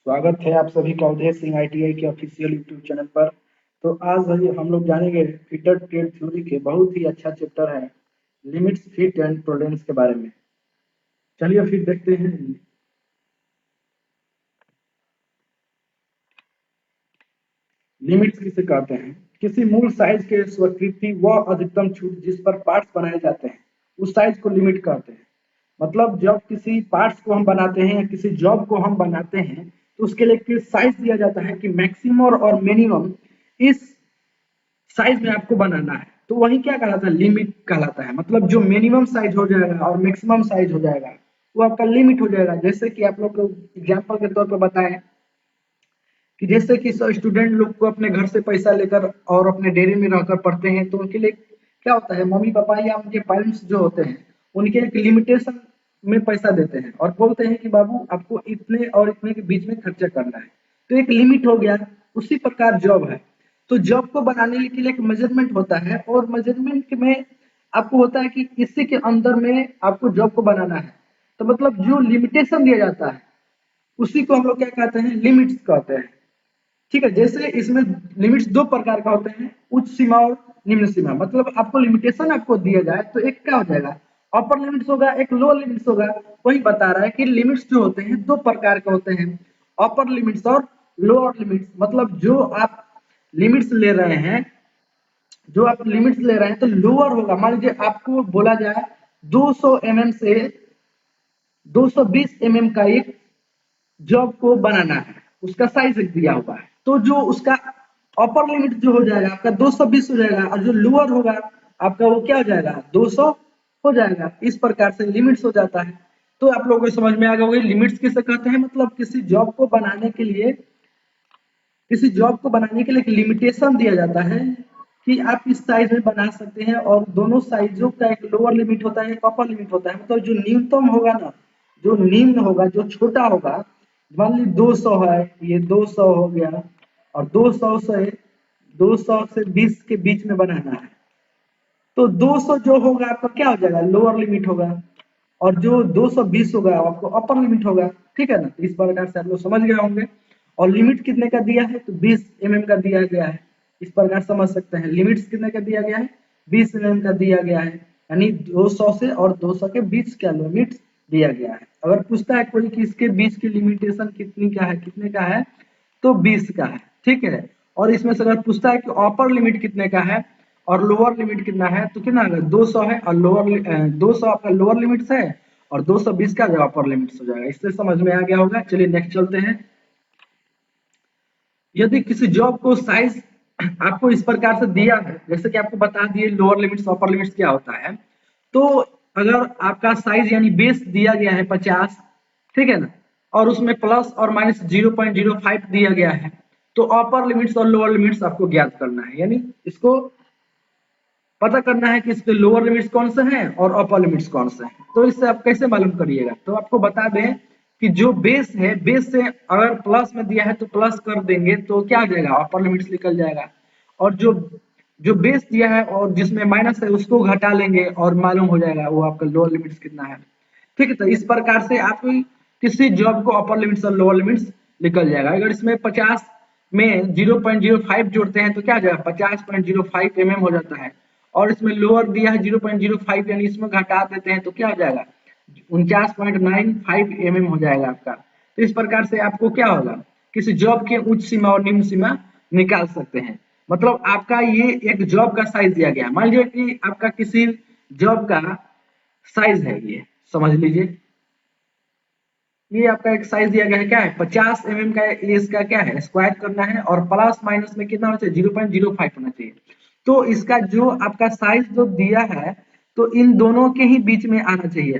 स्वागत है आप सभी का उदय सिंह आईटीआई के ऑफिशियल यूट्यूब चैनल पर। तो आज भाई हम लोग जानेंगे फीटर ट्रेड थ्योरी के बहुत ही अच्छा चैप्टर है लिमिट्स फिट एंड टॉलरेंस के बारे में। चलिए फिर देखते हैं। लिमिट्स किसे कहते हैं? किसी मूल साइज के स्वीकृति व अधिकतम छूट जिस पर पार्ट्स बनाए जाते हैं उस साइज को लिमिट कहते हैं। मतलब जब किसी पार्ट्स को हम बनाते हैं या किसी जॉब को हम बनाते हैं तो उसके लिए एक साइज दिया जाता है कि मैक्सिमम और मिनिमम इस साइज में आपको बनाना है। तो वही क्या कहलाता है? लिमिट कहलाता है। मतलब जो मिनिमम साइज हो जाएगा और मैक्सिमम साइज हो जाएगा वो आपका लिमिट हो जाएगा। जैसे कि आप लोग को एग्जाम्पल के तौर पर बताएं कि जैसे कि स्टूडेंट लोग को अपने घर से पैसा लेकर और अपने डेयरी में रहकर पढ़ते हैं तो उनके लिए क्या होता है, मम्मी पापा या उनके पेरेंट्स जो होते हैं उनके एक लिमिटेशन में पैसा देते हैं और बोलते हैं कि बाबू आपको इतने और इतने के बीच में खर्चा करना है। तो एक लिमिट हो गया। उसी प्रकार जॉब है। तो जॉब को बनाने के लिए एक मेजरमेंट होता है और मेजरमेंट में आपको होता है कि इसी के अंदर में आपको जॉब को बनाना है। तो मतलब जो लिमिटेशन दिया जाता है उसी को हम लोग क्या कहते हैं? लिमिट्स कहते हैं। ठीक है। जैसे इसमें लिमिट्स दो प्रकार का होते हैं, उच्च सीमा और निम्न सीमा। मतलब आपको लिमिटेशन आपको दिया जाए तो एक क्या हो जाएगा? अपर लिमिट्स होगा, एक लोअर लिमिट्स होगा। वही बता रहा है कि लिमिट्स जो होते हैं दो प्रकार के होते हैं, अपर लिमिट्स और लोअर लिमिट्स। मतलब जो आप लिमिट्स ले रहे हैं, जो आप लिमिट्स ले रहे हैं तो लोअर होगा। मान लीजिए आपको बोला जाए 200 mm से 220 mm का एक जॉब को बनाना है, उसका साइज दिया हुआ है। तो जो उसका अपर लिमिट जो हो जाएगा आपका 220 हो जाएगा और जो लोअर होगा आपका वो क्या हो जाएगा? 200 हो जाएगा। इस प्रकार से लिमिट्स हो जाता है। तो आप लोगों को समझ में आ गया होगा लिमिट्स किसे कहते हैं। मतलब किसी जॉब को बनाने के लिए एक लिमिटेशन दिया जाता है कि आप इस साइज में बना सकते हैं और दोनों साइजों का एक लोअर लिमिट होता है, एक अपर लिमिट होता है। मतलब जो न्यूनतम होगा ना, जो निम्न होगा, जो छोटा होगा, मान ली 200 है, ये 200 हो गया और 200 से 20 के बीच में बनाना है। तो 200 जो होगा आपका क्या हो जाएगा? लोअर लिमिट होगा और जो 220 होगा आपको अपर लिमिट होगा। ठीक है ना? तो इस प्रकार से आप लोग समझ गए होंगे। और लिमिट कितने का दिया है? तो 20 mm का दिया गया है। इस प्रकार समझ सकते हैं लिमिट्स कितने का दिया गया है? 20 mm का दिया गया है। यानी 200 से और 200 के बीच का लिमिट दिया गया है। अगर पूछता है कोई कि इसके बीच की लिमिटेशन कितनी का है, कितने का है, तो 20 का है। ठीक है। और इसमें से अगर पूछता है कि अपर लिमिट कितने का है और लोअर लिमिट कितना है तो कितना होगा? 200 है और 200 आपका लोअर लिमिट्स है और 220 का जो अपर लिमिट्स हो जाएगा। इससे समझ में आ गया होगा। चलिए नेक्स्ट चलते हैं। यदि किसी जॉब को साइज आपको इस प्रकार से दिया है, जैसे कि आपको बता दिए लोअर लिमिट्स अपर लिमिट्स क्या होता है। तो अगर आपका साइज यानी बेस दिया गया है 50, ठीक है ना, और उसमें प्लस और माइनस 0.05 दिया गया है, तो अपर लिमिट्स और लोअर लिमिट्स आपको ज्ञात करना है। यानी इसको पता करना है कि इसके लोअर लिमिट्स कौन से हैं और अपर लिमिट्स कौन से हैं। तो इससे आप कैसे मालूम करिएगा? तो आपको बता दें कि जो बेस है, बेस से अगर प्लस में दिया है तो प्लस कर देंगे तो क्या आ जाएगा? अपर लिमिट्स निकल जाएगा। और जो जो बेस दिया है और जिसमें माइनस है उसको घटा लेंगे और मालूम हो जाएगा वो आपका लोअर लिमिट्स कितना है। ठीक है। तो इस प्रकार से आप किसी जॉब को अपर लिमिट्स और लोअर लिमिट्स निकल जाएगा। अगर इसमें 50 में 0.05 जोड़ते हैं तो क्या आ जाएगा? 50.05 mm हो जाता है। और इसमें लोअर दिया है 0.05 यानी इसमें घटा देते हैं तो क्या हो जाएगा? 49.95 mm हो जाएगा आपका। तो इस प्रकार से आपको क्या होगा? किसी जॉब के उच्च सीमा और निम्न सीमा निकाल सकते हैं। मतलब आपका ये एक जॉब का साइज दिया गया। मान लीजिए कि आपका किसी जॉब का साइज है, ये समझ लीजिए ये आपका एक साइज दिया गया है। क्या है? 50 mm का ये इसका क्या है? स्क्वायर करना है और प्लस माइनस में कितना होना चाहिए? 0.05 होना चाहिए। तो इसका जो आपका साइज जो दिया है तो इन दोनों के ही बीच में आना चाहिए।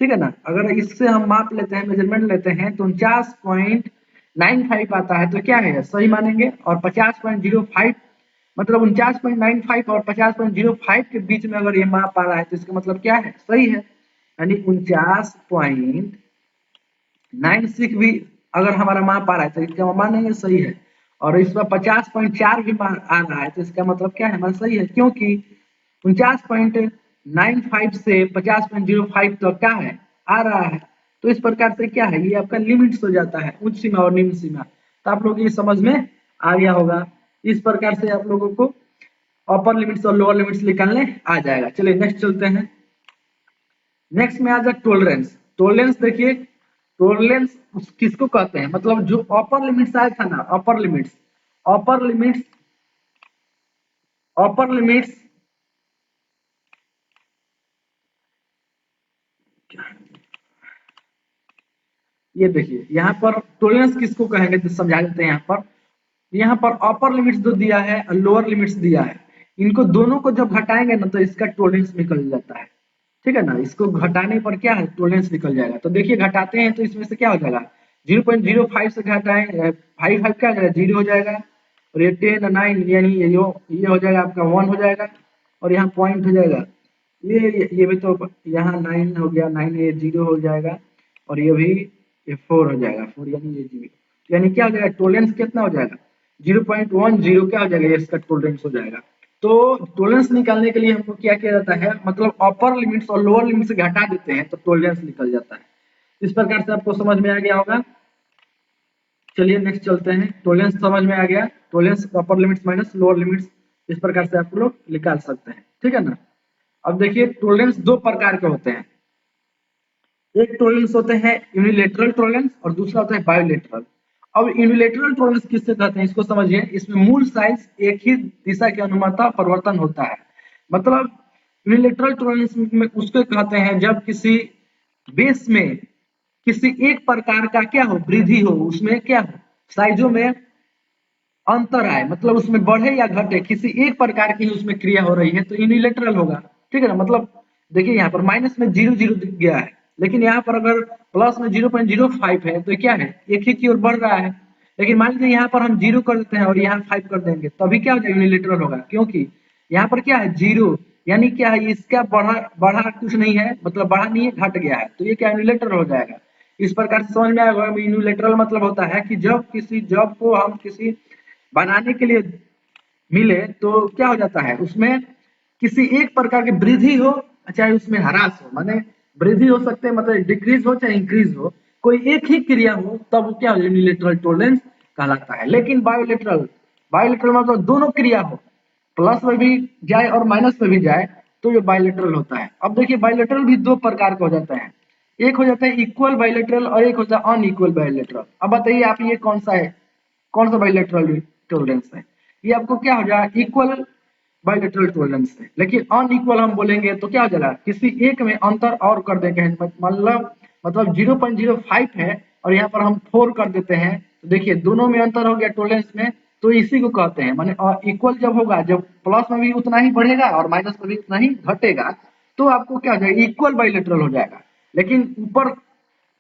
ठीक है ना? अगर इससे हम माप लेते हैं, मेजरमेंट लेते हैं तो 49.95 आता है तो क्या है? सही मानेंगे। और 50.05 मतलब 49.95 और 50.05 के बीच में अगर ये माप आ रहा है तो इसका मतलब क्या है? सही है। यानी 49.96 भी अगर हमारा माप आ रहा है तो इसका मानेंगे सही है। और इसमें 50.4 भी आ रहा है तो इसका मतलब क्या है? हमारा सही है। क्योंकि 49.95 से 50.05 तक क्या है? आ रहा है। तो इस प्रकार से क्या है, ये आपका लिमिट्स हो जाता है, उच्च सीमा और निम्न सीमा। तो आप लोग ये समझ में आ गया होगा। इस प्रकार से आप लोगों को अपर लिमिट्स और लोअर लिमिट्स निकालने आ जाएगा। चलिए नेक्स्ट चलते हैं। नेक्स्ट में आ जाए टॉलरेंस। टॉलरेंस देखिए, टॉलरेंस किसको कहते हैं, मतलब जो अपर लिमिट्स आया था ना, अपर लिमिट्स, अपर लिमिट्स, अपर लिमिट्स, ये देखिए यहाँ पर टॉलरेंस किसको कहेंगे तो समझा देते हैं। यहाँ पर अपर लिमिट्स जो दिया है और लोअर लिमिट्स दिया है, इनको दोनों को जब घटाएंगे ना तो इसका टॉलरेंस निकल जाता है। ठीक है ना, इसको घटाने पर क्या है, टॉलरेंस निकल जाएगा। तो देखिए घटाते हैं तो इसमें से क्या हो जाएगा, 0.05 से घटाएं 5 क्या हो जाएगा, 0 हो जाएगा। और ये 10 9 यानी ये हो जाएगा आपका 1 हो जाएगा। और यहाँ पॉइंट हो जाएगा, ये भी तो यहाँ 9 हो गया, 9 ये 0 हो जाएगा। और ये भी ये 4 हो जाएगा, 4 यानी ये 0, यानी क्या हो जाएगा, टॉलरेंस कितना हो जाएगा, 0.10 क्या हो जाएगा, ये इसका टॉलरेंस हो जाएगा। तो टॉलरेंस निकालने के लिए हमको क्या किया जाता है, मतलब अपर लिमिट्स और लोअर लिमिट से घटा देते हैं तो टॉलरेंस निकल जाता है। इस प्रकार से आपको समझ में आ गया होगा। चलिए नेक्स्ट चलते हैं। टॉलरेंस समझ में आ गया, टॉलरेंस अपर लिमिट्स माइनस लोअर लिमिट्स, इस प्रकार से आप लोग निकाल सकते हैं। ठीक है ना। अब देखिए टॉलरेंस दो प्रकार के होते हैं, एक टॉलरेंस होते हैं यूनिलेटरल टॉलरेंस और दूसरा होता है बायोलेटरल। अब यूनिलेटरल टॉलरेंस किससे कहते हैं, इसको समझिए। इसमें मूल साइज एक ही दिशा के अनुमानता परिवर्तन होता है। मतलब यूनिलेटरल टॉलरेंस में उसको कहते हैं जब किसी बेस में किसी एक प्रकार का क्या हो, वृद्धि हो, उसमें क्या हो, साइजों में अंतर आए, मतलब उसमें बढ़े या घटे, किसी एक प्रकार की उसमें क्रिया हो रही है तो यूनिलेटरल होगा। ठीक है ना। मतलब देखिए यहाँ पर माइनस में 0 0 दिख गया है, लेकिन यहाँ पर अगर प्लस में 0.05 है तो क्या है, एक ही की ओर बढ़ रहा है। लेकिन मान लीजिए यहाँ पर हम 0 कर देते हैं और यहाँ 5 कर देंगे, तभी क्या हो जाएगा, यूनिलेटरल होगा। क्योंकि यहाँ पर क्या है 0, यानी क्या है, इसका बढ़ा बढ़ा कुछ नहीं है, मतलब बढ़ा नहीं है, घट गया है, तो ये क्या यूनिलेटरल हो जाएगा। इस प्रकार से समझ में आएगा। यूनिलेटरल मतलब होता है कि जब को हम किसी बनाने के लिए मिले तो क्या हो जाता है, उसमें किसी एक प्रकार की वृद्धि हो चाहे उसमें ह्रास हो, माने वृद्धि हो सकते हैं, मतलब डिक्रीज हो चाहे इंक्रीज हो, कोई एक ही क्रिया हो, तब वो क्या हो, यूनिलेटरल टॉलरेंस कहलाता है। लेकिन बायोलेटरल, बायोलेटरल मतलब दोनों क्रिया हो, प्लस में भी जाए और माइनस में भी जाए, तो ये बायोलेटरल होता है। अब देखिए बायोलेटरल भी दो प्रकार का हो जाता है, एक हो जाता है इक्वल बायोलेटरल और एक होता है अनइक्वल बायोलेटरल। अब बताइए आप ये कौन सा है, कौन सा बायोलेटरल टॉलरेंस है। ये आपको क्या हो जाएगा, इक्वल बायोलेटरल टॉलरेंस है। लेकिन अनइक्वल हम बोलेंगे तो क्या हो जाएगा, किसी एक में अंतर और कर देंगे, मतलब 0.05 है और यहाँ पर हम 4 कर देते हैं, तो देखिए दोनों में अंतर हो गया टॉलरेंस में, तो इसी को कहते हैं, माने इक्वल जब होगा, जब प्लस में भी उतना ही बढ़ेगा और माइनस में भी उतना ही घटेगा, तो आपको क्या हो जाएगा, इक्वल बायोलेटरल हो जाएगा। लेकिन ऊपर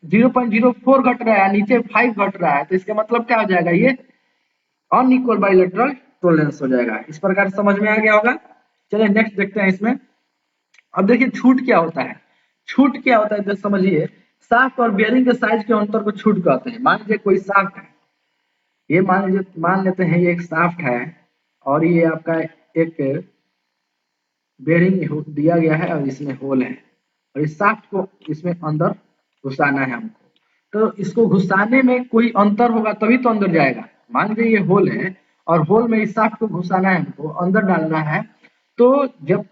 0.04 घट रहा है, नीचे 5 घट रहा है, तो इसका मतलब क्या हो जाएगा, ये अनइक्वल बाइलेटरल टॉलरेंस हो जाएगा। इस प्रकार समझ में आ गया होगा। चलिए नेक्स्ट देखते हैं इसमें। अब देखिए छूट क्या होता है, छूट क्या होता है तो समझिए, शाफ्ट और बेयरिंग के साइज के अंतर को छूट कहते हैं। मान लीजिए कोई शाफ्ट है, ये मान लेते हैं ये एक शाफ्ट है और ये आपका एक बेयरिंग दिया गया है और इसमें होल है, और इस शाफ्ट को इसमें अंदर घुसाना है हमको। तो इसको घुसाने में कोई अंतर होगा तभी तो अंदर जाएगा। मान लीजिए ये होल है और होल में इस शाफ्ट को घुसाना है हमको, अंदर डालना है, तो जब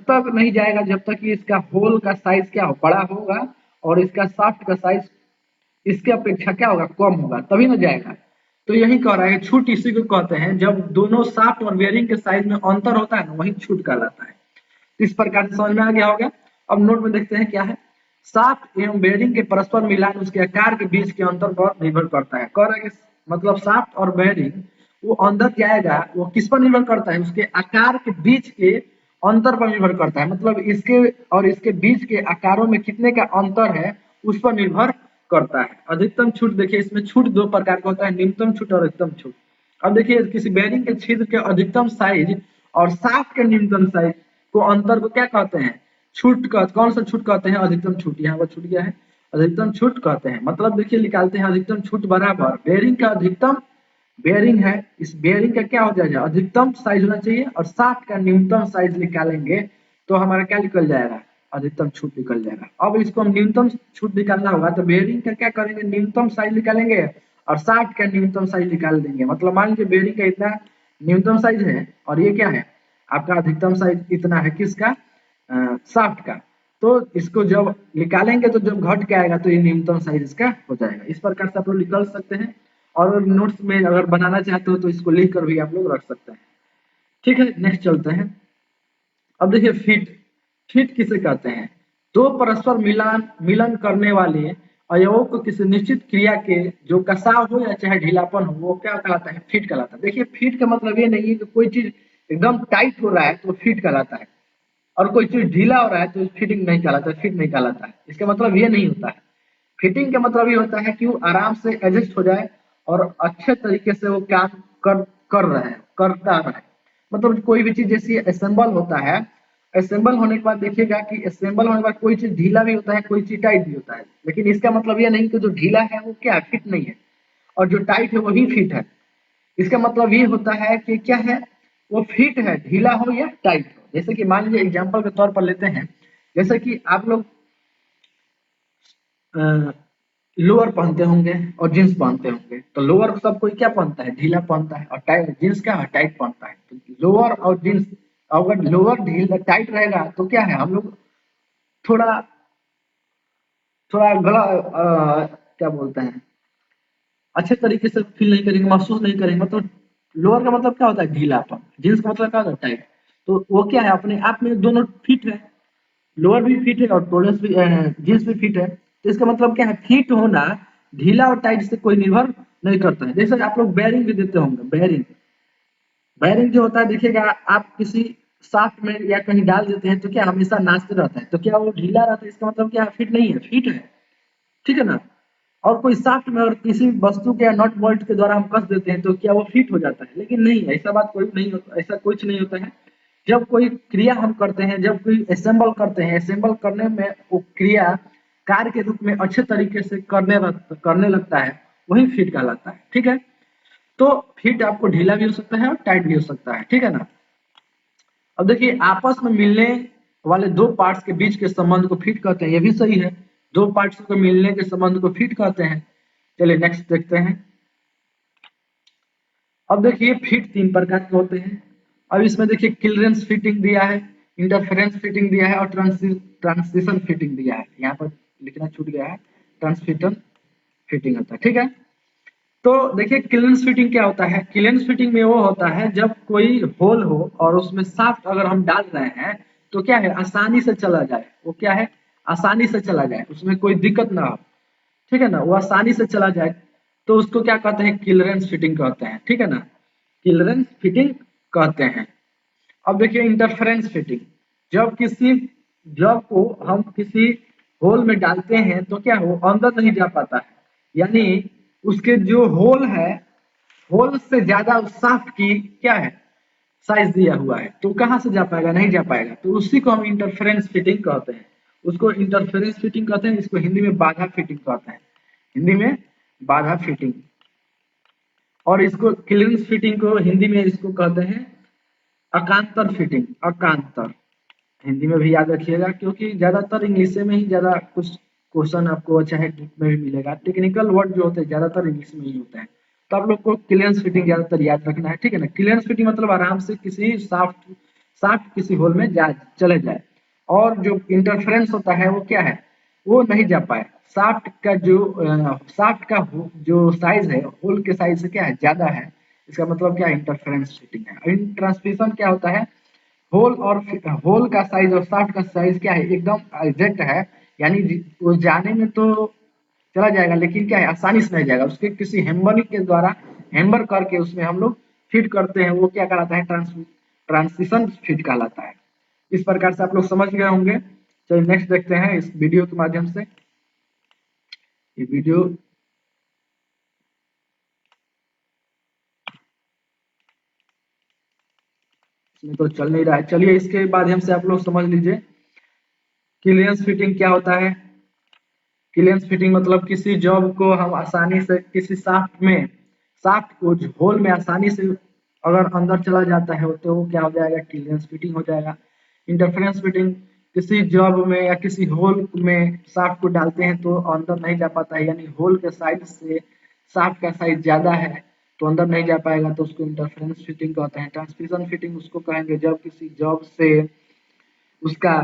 तक नहीं जाएगा, जब तक कि इसका होल का साइज क्या हो, बड़ा होगा और इसका शाफ्ट का साइज इसके अपेक्षा क्या होगा, कम होगा, तभी ना जाएगा। तो यही कह रहा है, छूट इसी को कहते हैं, जब दोनों शाफ्ट और बेयरिंग के साइज में अंतर होता है ना, वही छूट कहलाता है। इस प्रकार से समझ में आ गया होगा। अब नोट में देखते हैं क्या है, शाफ्ट एवं बेयरिंग के परस्पर मिलान उसके आकार के बीच के अंतर पर निर्भर करता है। कह रहा है कि मतलब शाफ्ट और बेयरिंग वो अंदर जाएगा, वो किस पर निर्भर करता है, उसके आकार के बीच के अंतर पर निर्भर करता है, मतलब इसके और इसके बीच के आकारों में कितने का अंतर है उस पर निर्भर करता है। अधिकतम छूट देखिए, इसमें छूट दो प्रकार का होता है, न्यूनतम छूट और अधिकतम छूट। अब देखिए किसी बेयरिंग के छिद्र के अधिकतम साइज और शाफ्ट के न्यूनतम साइज को अंतर को क्या कहते हैं, छूट का, कौन सा छूट कहते हैं, अधिकतम छूट। यहाँ पर छूट गया है, अधिकतम छूट कहते हैं। मतलब देखिए निकालते हैं, अधिकतम छूट बराबर बेयरिंग का अधिकतम, बेयरिंग है, इस बेयरिंग का क्या हो जाएगा, अधिकतम साइज होना चाहिए, और शाफ्ट का न्यूनतम साइज निकालेंगे तो हमारा क्या निकल जाएगा, अधिकतम छूट निकल जाएगा। अब इसको हम न्यूनतम छूट निकालना होगा तो बेयरिंग का क्या करेंगे, न्यूनतम साइज निकालेंगे और शाफ्ट का न्यूनतम साइज निकाल देंगे। मतलब मान लीजिए बेयरिंग का इतना न्यूनतम साइज है और ये क्या है आपका अधिकतम साइज इतना है किसका, शाफ्ट का। तो इसको जब निकालेंगे तो जब घट के आएगा तो ये न्यूनतम साइज इसका हो जाएगा। इस प्रकार से आप लोग निकाल सकते हैं और नोट्स में अगर बनाना चाहते हो तो इसको लिख कर भी आप लोग रख सकते हैं। ठीक है, नेक्स्ट चलते हैं। अब देखिए फिट, फिट किसे कहते हैं, दो परस्पर मिलन करने वाले अवयवों को किसी निश्चित क्रिया के जो कसाव हो या चाहे ढीलापन हो वो क्या कहलाता है, फिट कहलाता है। देखिए फिट का मतलब ये नहीं है कि कोई चीज एकदम टाइट हो रहा है तो फिट कहलाता है और कोई चीज ढीला हो रहा है तो फिटिंग नहीं कहलाता, फिट नहीं कहलाता है। इसका मतलब ये नहीं होता है। फिटिंग का मतलब ये होता है कि वो आराम से एडजस्ट हो जाए और अच्छे तरीके से वो काम कर कर रहा है, करता रहे। मतलब कोई भी चीज जैसे असेंबल होता है, असेंबल होने के बाद देखिएगा कि असेंबल होने के बाद कोई चीज ढीला भी होता है, कोई चीज टाइट भी होता है, लेकिन इसका मतलब ये नहीं कि जो ढीला है वो क्या फिट नहीं है और जो टाइट है वही फिट है। इसका मतलब ये होता है कि क्या है, वो फिट है, ढीला हो या टाइट हो। जैसे कि मान लीजिए एग्जांपल के तौर पर लेते हैं, जैसे कि आप लोग लोअर पहनते होंगे और जींस पहनते होंगे, तो लोअर सब कोई क्या पहनता है, ढीला पहनता है और टाइट जींस क्या है, टाइट पहनता है। तो लोअर और जींस अगर लोअर ढीला टाइट रहेगा तो क्या है, हम लोग थोड़ा थोड़ा गला क्या बोलते हैं, अच्छे तरीके से फील नहीं करेंगे, महसूस नहीं करेंगे। मतलब लोअर का मतलब क्या होता है, ढीलापन, जींस का मतलब क्या होता है, टाइट। तो वो क्या है, अपने आप में दोनों फिट है, लोअर भी फिट है और टोलेंस भी जींस भी फिट है। तो इसका मतलब क्या है, फिट होना ढीला और टाइट से कोई निर्भर नहीं करता है। जैसे आप लोग बेयरिंग भी देते होंगे, बेयरिंग, बेयरिंग जो होता है देखिएगा, आप किसी शाफ्ट में या कहीं डाल देते हैं तो क्या हमेशा नाचते रहता है, तो क्या वो ढीला रहता है, इसका मतलब क्या फिट नहीं है, फिट है। ठीक है ना। और कोई शाफ्ट में और किसी वस्तु के या नट बोल्ट के द्वारा हम कस देते हैं तो क्या वो फिट हो जाता है, लेकिन नहीं, ऐसा बात कोई नहीं होता, ऐसा कुछ नहीं होता है। जब कोई क्रिया हम करते हैं, जब कोई असेंबल करते हैं, असेंबल करने में वो क्रिया कार्य के रूप में अच्छे तरीके से करने लगता है, वही फिट कहलाता है। ठीक है, तो फिट आपको ढीला भी हो सकता है और टाइट भी हो सकता है। ठीक है ना। अब देखिए आपस में मिलने वाले दो पार्ट्स के बीच के संबंध को फिट कहते हैं, ये भी सही है, दो पार्ट्स को मिलने के संबंध को फिट कहते हैं। चलिए नेक्स्ट देखते हैं। अब देखिए फिट तीन प्रकार के होते हैं। अब इसमें देखिए क्लीयरेंस फिटिंग दिया है, इंटरफेरेंस फिटिंग दिया है और ट्रांसिशन फिटिंग दिया है। यहाँ पर लिखना छूट गया है, ट्रांसफिटन फिटिंग होता है। ठीक है, तो देखिए क्लीयरेंस फिटिंग क्या होता है, क्लीयरेंस फिटिंग में वो होता है जब कोई होल हो और उसमें शाफ्ट अगर हम डाल रहे हैं तो क्या है, आसानी से चला जाए, वो क्या है, आसानी से चला जाए, उसमें कोई दिक्कत ना हो। ठीक है ना, वो आसानी से चला जाए तो उसको क्या कहते हैं, क्लीयरेंस फिटिंग कहते हैं। ठीक है ना, क्लीयरेंस फिटिंग कहते हैं। अब देखिए इंटरफेरेंस फिटिंग, जब किसी जब को हम किसी होल में डालते हैं तो क्या वो अंदर नहीं जा पाता है, यानी उसके जो होल है, होल से ज्यादा उस शाफ्ट की क्या है, साइज दिया हुआ है, तो कहाँ से जा पाएगा, नहीं जा पाएगा, तो उसी को हम इंटरफेरेंस फिटिंग कहते हैं। उसको इंटरफेरेंस फिटिंग कहते हैं, इसको हिंदी में बाधा फिटिंग कहते हैं, हिंदी में बाधा फिटिंग। और इसको क्लीयरेंस फिटिंग को हिंदी में इसको कहते हैं अकांतर फिटिंग, अकांतर, हिंदी में भी याद रखिएगा क्योंकि ज्यादातर इंग्लिश में ही ज्यादा कुछ क्वेश्चन आपको चाहे बुक में भी मिलेगा, टेक्निकल वर्ड जो होते हैं ज्यादातर इंग्लिश में ही होते हैं। तो आप लोग को क्लियरेंस फिटिंग ज्यादातर याद रखना है। ठीक है ना, क्लियरेंस फिटिंग मतलब आराम से किसी शाफ्ट शाफ्ट किसी होल में जा चले जाए। और जो इंटरफेरेंस होता है वो क्या है, वो नहीं जा पाए, शाफ्ट का जो शाफ्ट का जो साइज है होल के साइज से क्या है, ज्यादा है, इसका मतलब क्या है, इंटरफेरेंस फिटिंग है। ट्रांसमिशन क्या होता है, होल और होल का साइज और शाफ्ट का साइज क्या है, एकदम एग्जैक्ट है, यानी वो जाने में तो चला जाएगा लेकिन क्या है, आसानी से नहीं जाएगा, उसके किसी हेम्बरिंग के द्वारा हेम्बर करके उसमें हम लोग फिट करते हैं, वो क्या कहलाता है, ट्रांसिशन फिट कहलाता है। इस प्रकार से आप लोग समझ गए होंगे। चलिए नेक्स्ट देखते हैं इस वीडियो के माध्यम से। ये वीडियो इसमें तो चल नहीं रहा है, चलिए इसके माध्यम से आप लोग समझ लीजिए क्लियरेंस फिटिंग क्या होता है। क्लियरेंस फिटिंग मतलब किसी जॉब को हम आसानी से किसी शाफ्ट में, शाफ्ट को होल में आसानी से अगर अंदर चला जाता है तो वो क्या हो जाएगा, क्लियरेंस फिटिंग हो जाएगा। इंटरफेरेंस फिटिंग, किसी जॉब में या किसी होल में शाफ्ट को डालते हैं तो अंदर नहीं जा पाता है, यानी होल के साइड से शाफ्ट का साइज ज़्यादा है तो अंदर नहीं जा पाएगा, तो उसको इंटरफेरेंस फिटिंग कहते हैं। ट्रांसमिशन फिटिंग उसको कहेंगे जब किसी जॉब से उसका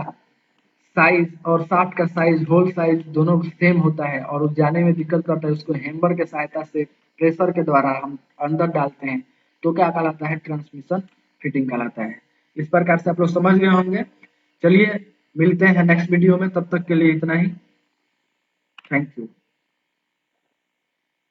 साइज और शाफ्ट का साइज, होल साइज दोनों सेम होता है और उस जाने में दिक्कत करता है, उसको हैमर के सहायता से प्रेशर के द्वारा हम अंदर डालते हैं तो क्या कहलाता है? ट्रांसमिशन फिटिंग कहलाता है। इस प्रकार से आप लोग समझ गए होंगे। चलिए मिलते हैं नेक्स्ट वीडियो में, तब तक के लिए इतना ही। Thank you.